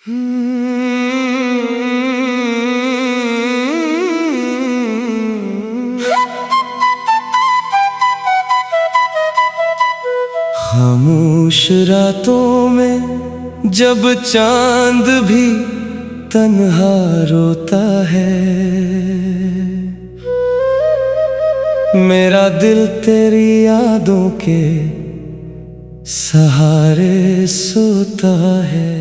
खामोश रातों में जब चांद भी तन्हा रोता है, मेरा दिल तेरी यादों के सहारे सोता है।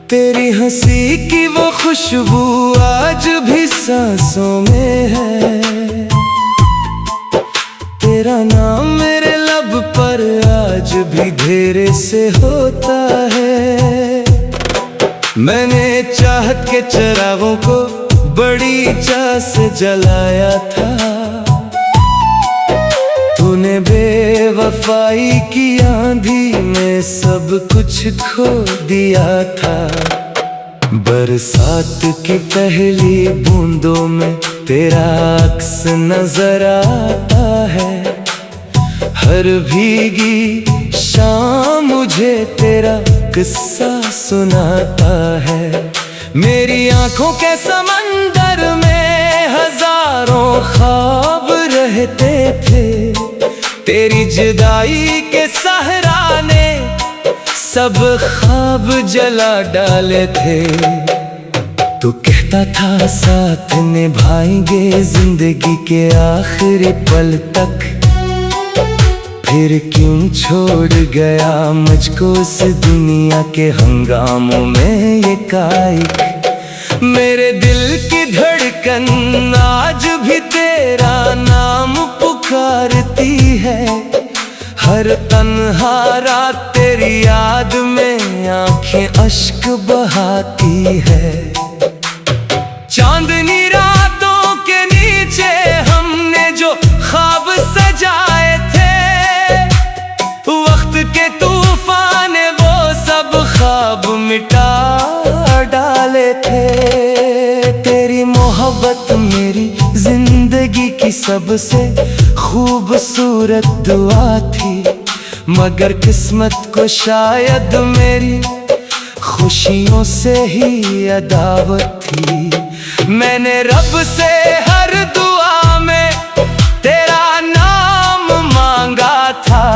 तेरी हंसी की वो खुशबू आज भी सांसों में है, तेरा नाम मेरे लब पर आज भी धेरे से होता है। मैंने चाहत के चिरागों को बड़ी चाह से जलाया था, तूने बेवफाई की आंधी में सब कुछ खो दिया था। बरसात की पहली बूंदों में तेरा अक्स नजर आता है, हर भीगी शाम मुझे तेरा किस्सा सुनाता है। मेरी आंखों के समंदर में हजारों ख्वाब रहते थे, तेरी जुदाई के सहरा ने सब ख्वाब जला डाले थे। तू कहता था साथ निभाएंगे जिंदगी के आखिरी पल तक, फिर क्यों छोड़ गया मुझको इस दुनिया के हंगामों में ये काइक। मेरे दिल की धड़कन आज भी तेरा नाम पुकारती है, हर तन्हा रात तेरी याद में आंखें अश्क बहाती है। चांदनी रातों के नीचे हमने जो ख्वाब सजाए थे, वक्त के तूफान ने वो सब ख्वाब मिटा डाले थे। तेरी मोहब्बत मेरी जिंदगी की सबसे खूबसूरत दुआ थी, मगर किस्मत को शायद मेरी खुशियों से ही अदावत थी। मैंने रब से हर दुआ में तेरा नाम मांगा था,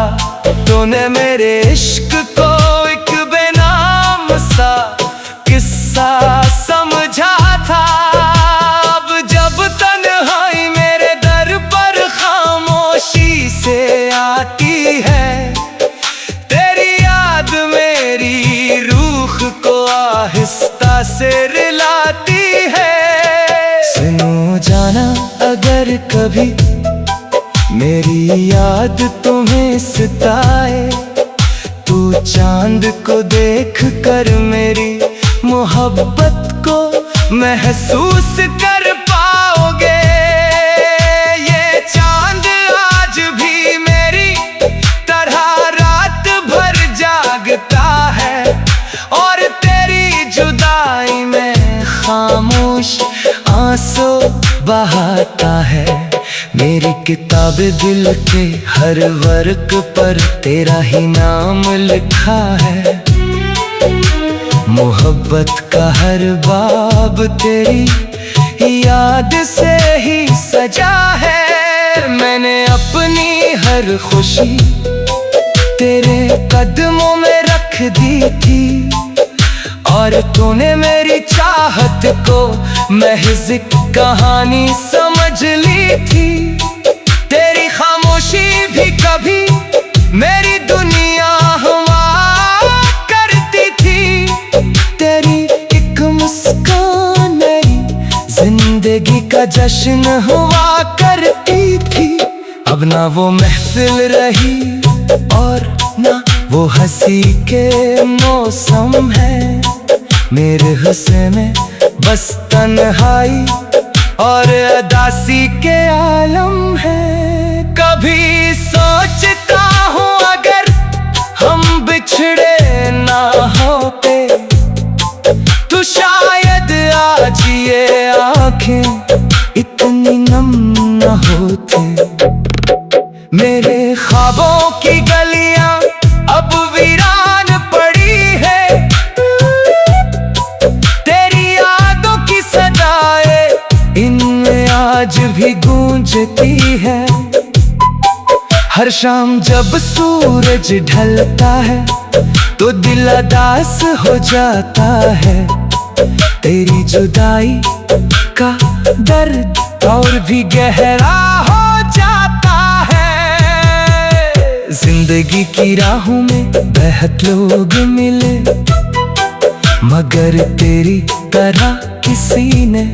तूने मेरे इश्क को एक बेनाम सा किस्सा समझा था। अब जब तन्हाई मेरे दर पर खामोशी से आती है, तेरी याद मेरी रूह को आहिस्ता से रुलाती है। सुनो जाना अगर कभी मेरी याद तुम्हें सताए, तू चांद को देख कर मेरी मोहब्बत को महसूस कर पाओगे। ये चांद आज भी मेरी तरह रात भर जागता है, और तेरी जुदाई में खामोश आंसू बहाता है। मेरी किताब दिल के हर वर्क पर तेरा ही नाम लिखा है, मोहब्बत का हर बाब तेरी याद से ही सजा है। मैंने अपनी हर खुशी तेरे कदमों में रख दी थी, और तूने मेरी चाहत को महज कहानी समझ ली थी। तेरी खामोशी भी कभी मेरी दुनिया हुआ करती थी, तेरी एक मुस्कान मेरी जिंदगी का जश्न हुआ करती थी। अब ना वो महफिल रही और ना वो हंसी के मौसम है, मेरे हुस्न में बस तन्हाई और उदासी के आलम है। कभी सोचता हूँ अगर हम बिछड़े ना होते, तो शायद आज ये आँखें इतनी नम न होती। गूंजती है। हर शाम जब सूरज ढलता है तो दिल उदास हो जाता है। तेरी जुदाई का दर्द और भी गहरा हो जाता है। जिंदगी की राहों में बेहद लोग मिले, मगर तेरी तरह किसी ने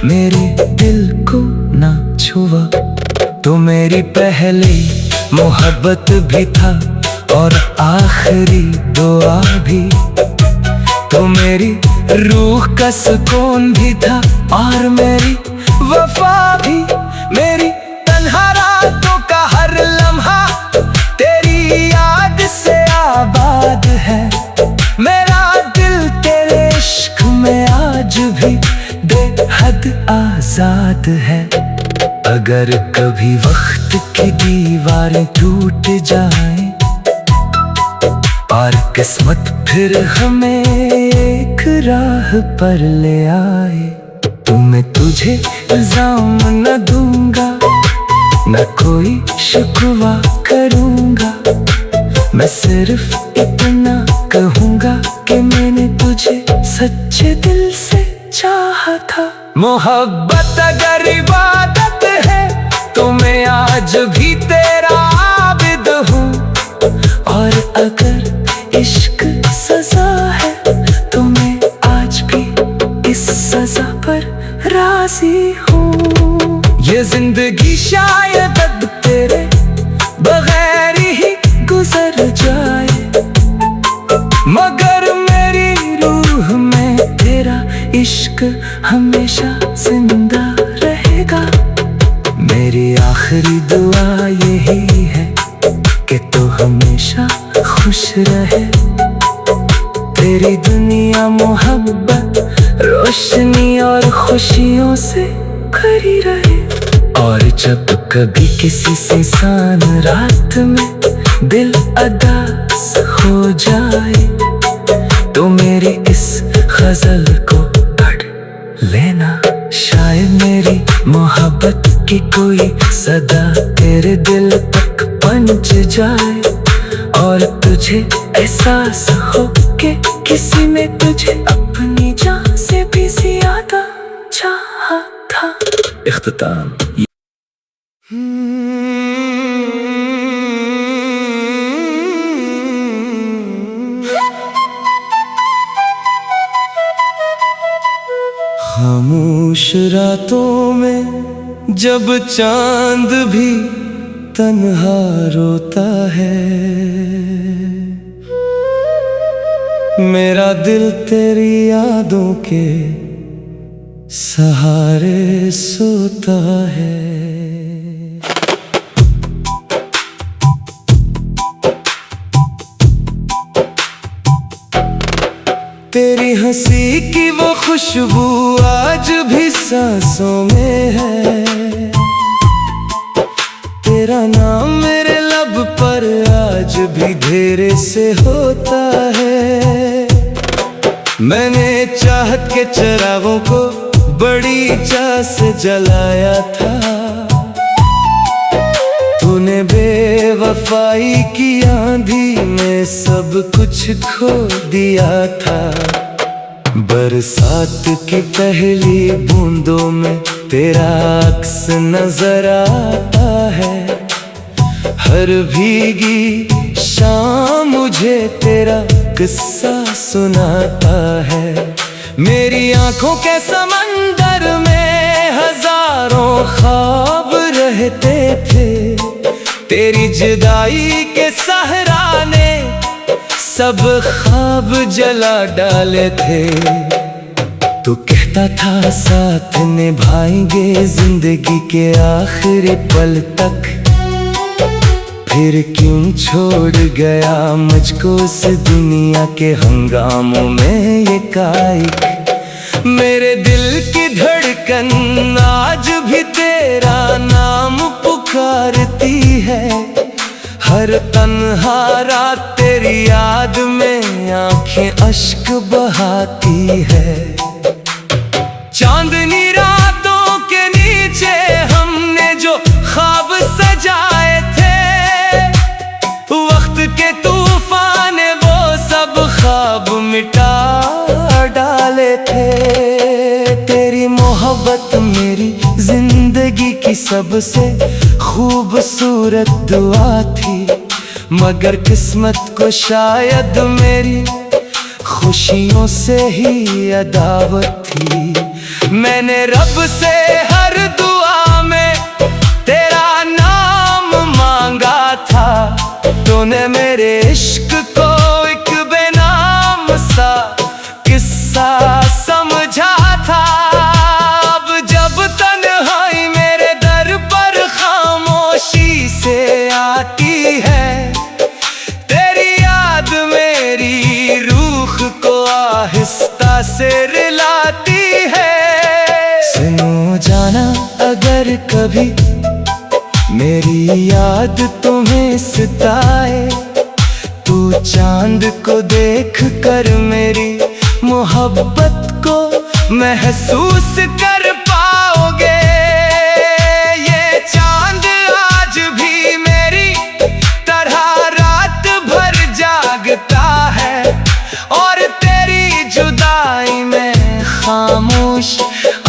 मेरे दिल को ना छुआ। तो मेरी पहली मोहब्बत भी था और आखिरी दुआ भी। तो मेरी रूह का सुकून भी था और मेरी वफा भी। मेरी तन्हा रातों का हर लम्हा तेरी याद से आबाद है। मेरा दिल तेरे इश्क में आज भी बेहद आजाद है। अगर कभी वक्त की दीवारें टूट जाएं और किस्मत फिर हमें एक राह पर ले आए, तो मैं तुझे इल्जाम न दूंगा, न कोई शिकवा करूंगा। मैं सिर्फ इतना कहूंगा कि मैंने तुझे सच्चे दिल से चाहा था। मोहब्बत अगर इबादत है तो मैं आज भी तेरा आबिद हूँ, और अगर इश्क सजा है तो मैं आज भी इस सजा पर राजी हूँ। ये जिंदगी शायद अब तेरे बगैर ही गुजर जाए, मगर मेरी रूह में तेरा इश्क हमेशा जिंदा रहेगा। मेरी आखिरी दुआ यही है कि तू हमेशा खुश रहे। तेरी दुनिया मोहब्बत, रोशनी और खुशियों से भरी रहे। और जब कभी किसी सुनसान रात में दिल उदास हो जाए, तो मेरी इस गजल को पढ़ लेना। शायद मेरी मोहब्बत की कोई सदा तेरे दिल तक पहुंच जाए, और तुझे एहसास हो कि किसी ने तुझे अपनी जान से भी ज्यादा चाहा था। इख्तिताम। खामोश रातों में जब चांद भी तन्हा रोता है, मेरा दिल तेरी यादों के सहारे सोता है। तेरी हंसी की वो खुशबू आज भी सांसों में है। तेरा नाम मेरे लब पर आज भी धेरे से होता है। मैंने चाहत के चिरागों को बड़ी चाह से जलाया था। तूने बेवफाई की आंधी में सब कुछ खो दिया था। बरसात की पहली बूंदों में तेरा अक्स नजर आता है। हर भीगी शाम मुझे तेरा किस्सा सुनाता है। मेरी आंखों के समंदर में हजारों ख्वाब रहते थे। तेरी जुदाई के सहरा ने सब ख्वाब जला डाले थे। तू कहता था साथ निभाएंगे जिंदगी के आखिरी पल तक, फिर क्यों छोड़ गया मुझको इस दुनिया के हंगामों में ये काइक। मेरे दिल की धड़कन आज भी तेरा नाम पुकारती है। हर तन्हा रात तेरी याद में आंखें अश्क बहाती है। चांदनी रातों के नीचे हम सबसे खूबसूरत दुआ थी, मगर किस्मत को शायद मेरी खुशियों से ही अदावत थी। मैंने रब से हर दुआ में तेरा नाम मांगा था, तूने मेरे इश्क को एक बेनाम सा किस्सा समझा था। अब जब तन्हाई मेरे दर पर खामोशी से आती है, तेरी याद मेरी रूह को आहिस्ता से रुलाती है। सुनो जाना, अगर कभी मेरी याद तुम्हें सताए, तू चांद को देख कर मेरी मोहब्बत को महसूस कर पाओगे। ये चांद आज भी मेरी तरह रात भर जागता है, और तेरी जुदाई में खामोश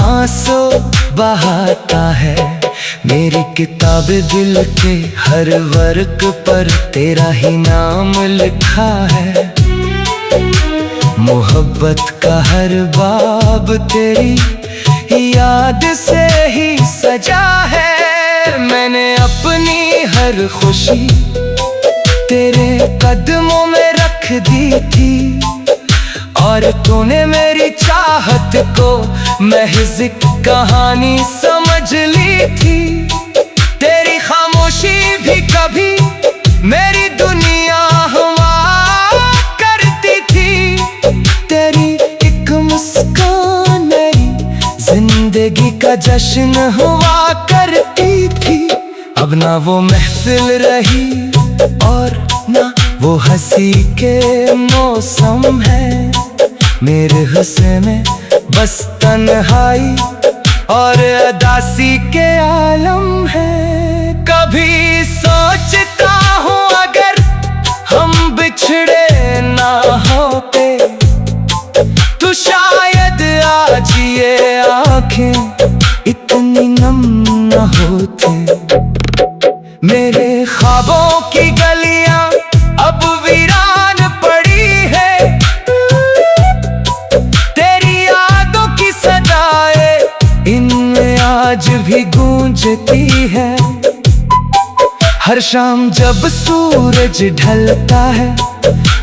आंसू बहाता है। मेरी किताब दिल के हर वर्क पर तेरा ही नाम लिखा है, मोहब्बत का हर बाब तेरी याद से ही सजा है। मैंने अपनी हर खुशी तेरे कदमों में रख दी थी, और तूने मेरी चाहत को महज़ कहानी समझ ली थी। तेरी खामोशी भी कभी मेरी दुनिया हुआ करती थी, तेरी एक मुस्कान मेरी जिंदगी का जश्न हुआ करती थी। अब ना वो महफिल रही और ना वो हंसी के मौसम है, मेरे हुस्न में बस तन्हाई और उदासी के आलम है। कभी सोचता हूँ अगर हम बिछड़े ना होते, तो शायद आज ये आँखें इतनी नम न होती। मेरे ख्वाबों की गलियां अब वीरान पड़ी है, तेरी यादों की सदाएं इनमें आज भी गूंजती है। हर शाम जब सूरज ढलता है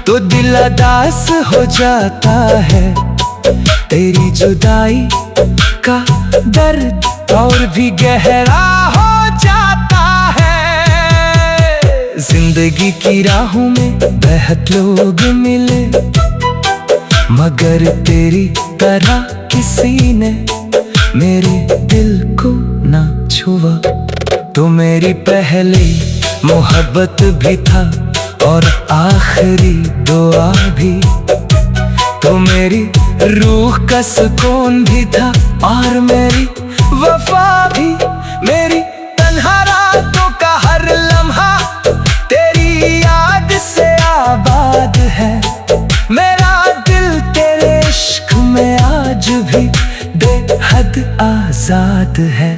तो दिल उदास हो जाता है, तेरी जुदाई का दर्द और भी गहरा हो जाता है। जिंदगी की राहों में बेहद लोग मिले, मगर तेरी तरह किसी ने मेरे दिल को ना छुआ। तो मेरी पहली मोहब्बत भी था और आखिरी दुआ भी, तो मेरी रूह का सुकून भी था और मेरी वफा भी। मेरी तन्हा रातों का हर लम्हा तेरी याद से आबाद है, मेरा दिल तेरे इश्क में आज भी बेहद आजाद है।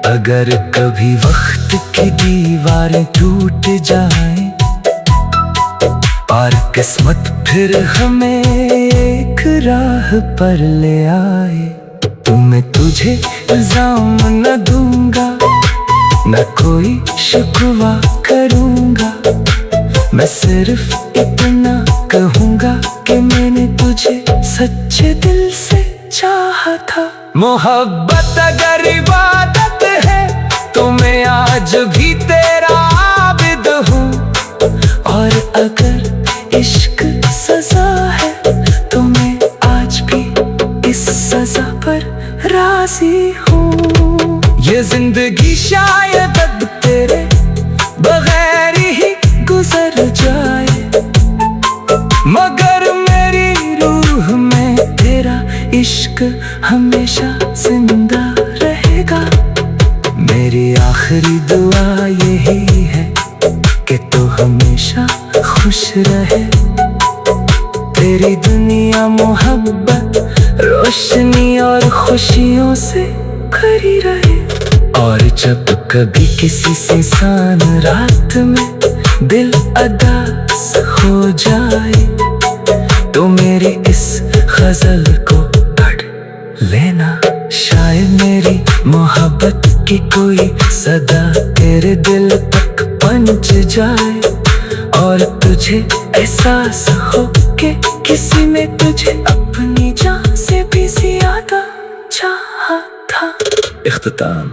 अगर कभी वक्त की दीवारें टूट जाएं और किस्मत फिर हमें एक राह पर ले आए, तो मैं तुझे इल्जाम न दूंगा, न कोई शिकवा करूंगा। मैं सिर्फ इतना कहूंगा कि मैंने तुझे सच्चे दिल से चाहा था। मोहब्बत अगर इबादत है तो मैं आज भी तेरा आबिद हूँ, और अगर इश्क सजा है तो मैं आज भी इस सजा पर राजी हूँ। ये जिंदगी शायद अब तेरे बगैर ही गुजर जाए, मगर मेरी रूह में तेरा इश्क हमेशा जिंदा रहेगा। मेरी आखिरी दुआ यही है कि तू हमेशा खुश रहे, तेरी दुनिया मोहब्बत रोशनी और खुशियों से भरी रहे। और जब कभी किसी से सान रात में दिल अदास हो जाए तो मेरी इस गजल को पढ़ लेना। शायद मेरी मोहब्बत की कोई सदा तेरे दिल तक पहुंच जाए और तुझे एहसास हो कि किसी ने तुझे अपनी जान से भी ज्यादा चाहा था। इख्तिताम।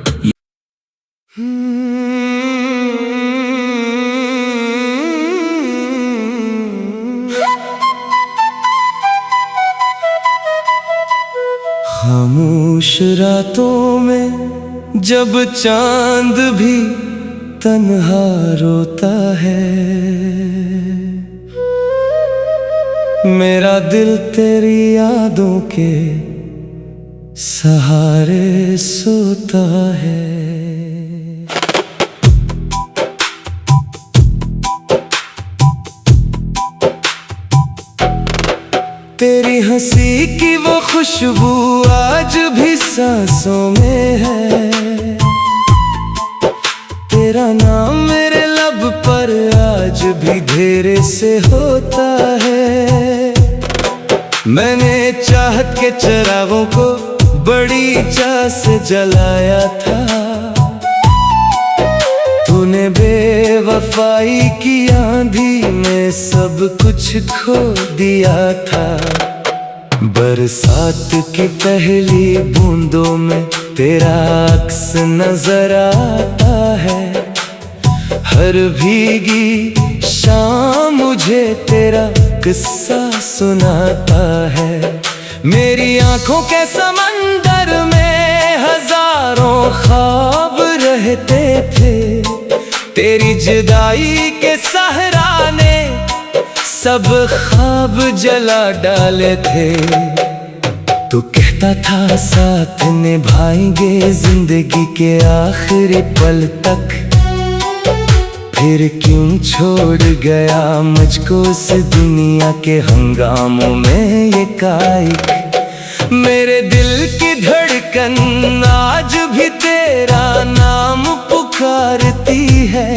खामोश रातों में जब चांद भी तन्हा रोता है, मेरा दिल तेरी यादों के सहारे सोता है। तेरी हंसी की वो खुशबू आज भी सांसों में है, तेरा नाम मेरे लब पर आज भी घेरे से होता है। मैंने चाहत के चिरागों को बड़ी चाह से जलाया था, तूने बेवफाई की आंधी में सब कुछ खो दिया था। बरसात की पहली बूंदों में तेरा अक्स नजर आता है, हर भीगी शाम मुझे तेरा किस्सा सुनाता है। मेरी आंखों के समंदर में हजारों ख्वाब रहते थे, तेरी जुदाई के सहरा ने सब ख्वाब जला डाले थे। तू कहता था साथ निभाएंगे जिंदगी के आखिरी पल तक, फिर क्यों छोड़ गया मुझको इस दुनिया के हंगामों में ये काइक। मेरे दिल की धड़कन आज भी तेरा नाम पुकारती है,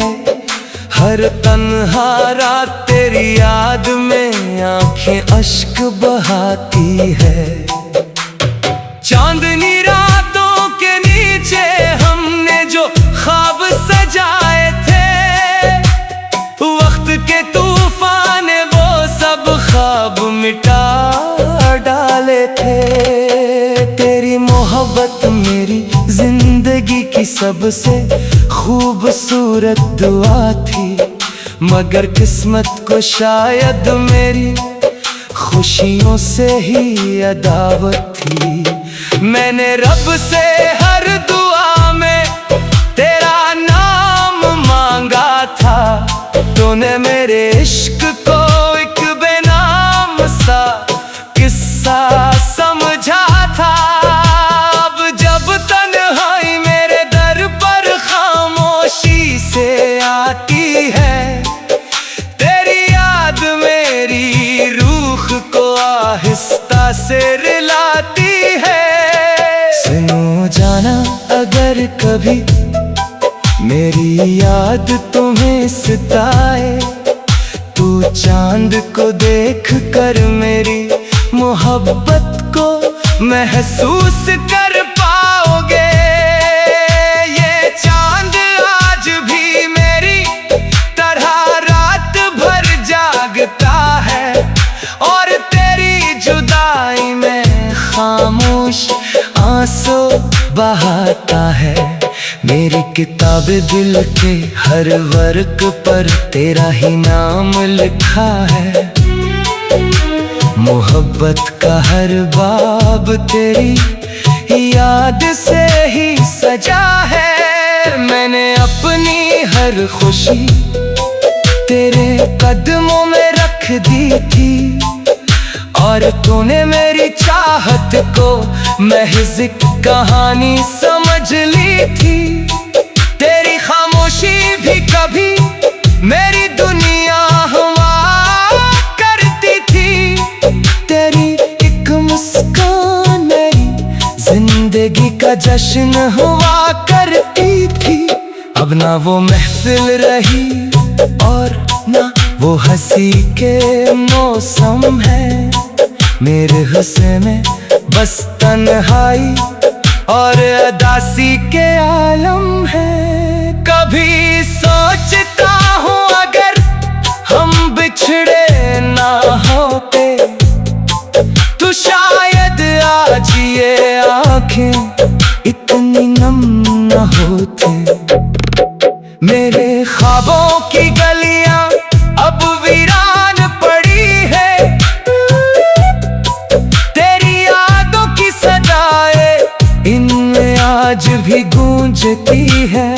हर तन्हा रात तेरी याद में आंखें अश्क बहाती है। चांदनी रातों के नीचे हमने जो ख्वाब सजाए थे, वक्त के तूफान ने वो सब ख्वाब मिटा डाले थे। तेरी मोहब्बत मेरी जिंदगी की सबसे खूबसूरत दुआ थी, मगर किस्मत को शायद मेरी खुशियों से ही अदावत थी। मैंने रब से हर दुआ में तेरा नाम मांगा था, तूने मेरे इश्क को एक बेनाम सा किस्सा समझा था। अब जब तन्हाई मेरे दर पर खामोशी से आती है, तेरी याद मेरी रूह को आहिस्ता से रिलाती है। सुनो जाना अगर कभी मेरी याद तुम्हें सताए, तू चांद को देख कर मेरी मोहब्बत को महसूस कर पाओगे। ये चांद आज भी मेरी तरह रात भर जागता है, और तेरी जुदाई में खामोश आंसू बहाता है। मेरी किताब दिल के हर वर्क पर तेरा ही नाम लिखा है, मोहब्बत का हर बाब तेरी याद से ही सजा है। मैंने अपनी हर खुशी तेरे कदमों में रख दी थी, और तूने मेरी चाहत को महज कहानी समझ ली थी। तेरी खामोशी भी कभी मेरी दुनिया हुआ करती थी, तेरी एक मुस्कान मेरी जिंदगी का जश्न हुआ करती अब ना वो महफिल रही और ना वो हंसी के मौसम है। मेरे हुस्न में बस तन्हाई और उदासी के आलम है। कभी सोचता हूँ अगर हम बिछड़े ना होते तो शायद आज ये आँखें इतनी नम न होती। मेरे ख्वाबों की गलियां अब वीरान पड़ी है, तेरी यादों की सदाएं इनमें आज भी गूंजती है।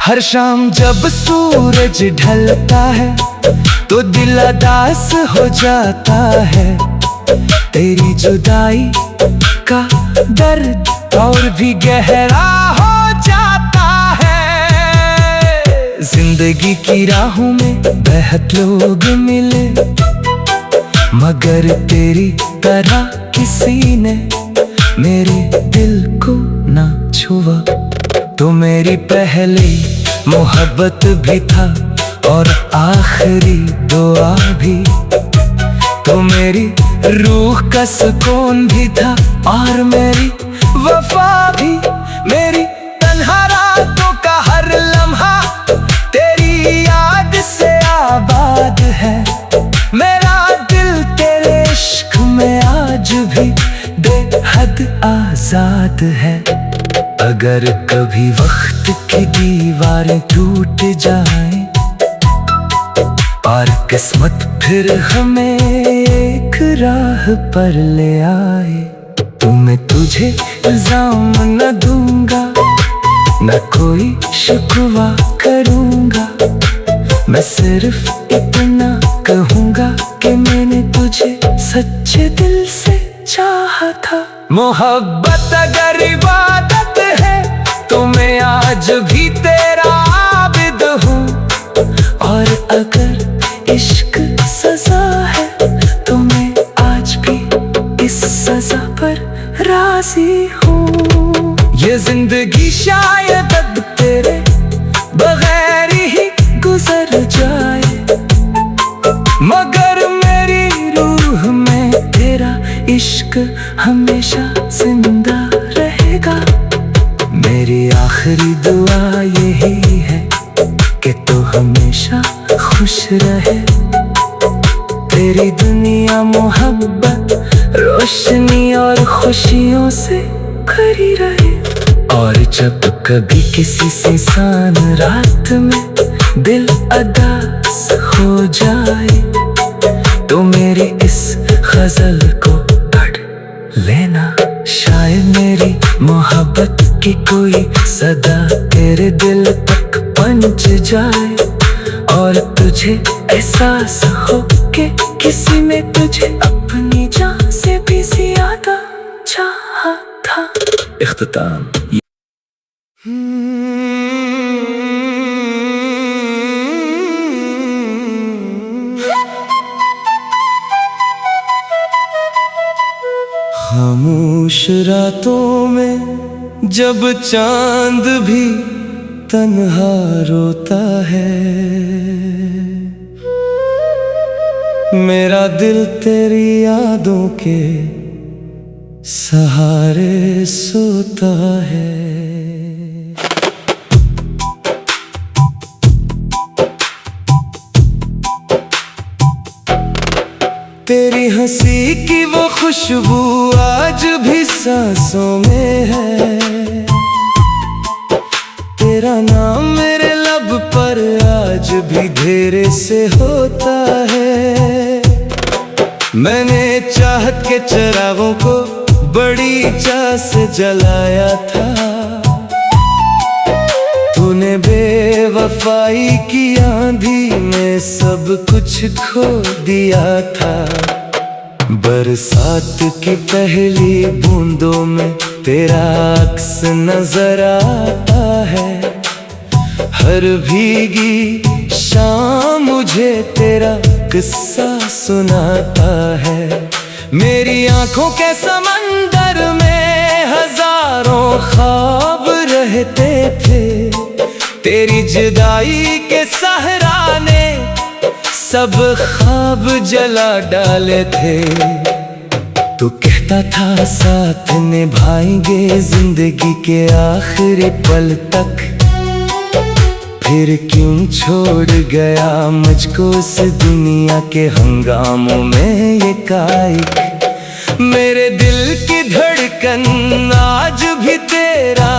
हर शाम जब सूरज ढलता है तो दिल उदास हो जाता है। तेरी जुदाई का दर्द और भी गहरा हो जाता है। जिंदगी की राहों में बेहद लोग मिले, मगर तेरी तरह किसी ने मेरे दिल को ना छुआ। तो मेरी पहली मोहब्बत भी था और आखिरी दुआ भी, तो मेरी रूह का सुकून भी था और मेरी वफा भी। मेरी तन्हा रातों का हर लम्हा तेरी याद से आबाद है। मेरा दिल तेरे इश्क में आज भी बेहद आजाद है। अगर कभी वक्त की दीवारें टूट जाएं और किस्मत फिर हमें एक राह पर ले आए, तो मैं तुझे इल्जाम न दूंगा, न कोई शिकवा करूंगा। मैं सिर्फ इतना कहूंगा कि मैंने तुझे सच्चे दिल से चाहा था। मोहब्बत अगर इबादत है तो मैं आज भी तेरा आबिद हूँ, और अगर इश्क सजा है तो मैं आज भी इस सजा पर राजी हूँ। ये जिंदगी शायद अब तेरे बगैर ही गुजर जाए, मगर मेरी रूह में तेरा इश्क हमेशा जिंदा रहेगा। मेरी आखिरी दुआ यही है कि तू हमेशा खुश रहे। तेरी दुनिया मोहब्बत, रोशनी और खुशियों से भरी रहे। और जब कभी किसी सुनसान रात में दिल उदास हो जाए, तो मेरी इस गजल को पढ़ लेना। शायद मेरी मोहब्बत की कोई सदा तेरे दिल तक पहुंच जाए, और तुझे एहसास हो कि किसी ने तुझे अपनी जान से भी ज्यादा चाहा था। इख्तिताम। खामोश रातों में जब चांद भी तन्हा रोता है, मेरा दिल तेरी यादों के सहारे सोता है। तेरी हंसी की वो खुशबू आज भी सांसों में है। तेरा नाम मेरे लब पर आज भी धेरे से होता है। मैंने चाहत के चिरागों को बड़ी चाह से जलाया था, तूने बेवफाई की आंधी में सब कुछ खो दिया था। बरसात की पहली बूंदों में तेरा अक्स नजर आता है। हर भीगी शाम मुझे तेरा किस्सा सुनाता है। मेरी आंखों के समंदर में हजारों ख्वाब रहते थे, तेरी जुदाई के सहरा ने सब ख्वाब जला डाले थे। तू कहता था साथ निभाएंगे जिंदगी के आखिरी पल तक, फिर क्यों छोड़ गया मुझको इस दुनिया के हंगामों में ये काइक। मेरे दिल की धड़कन आज भी तेरा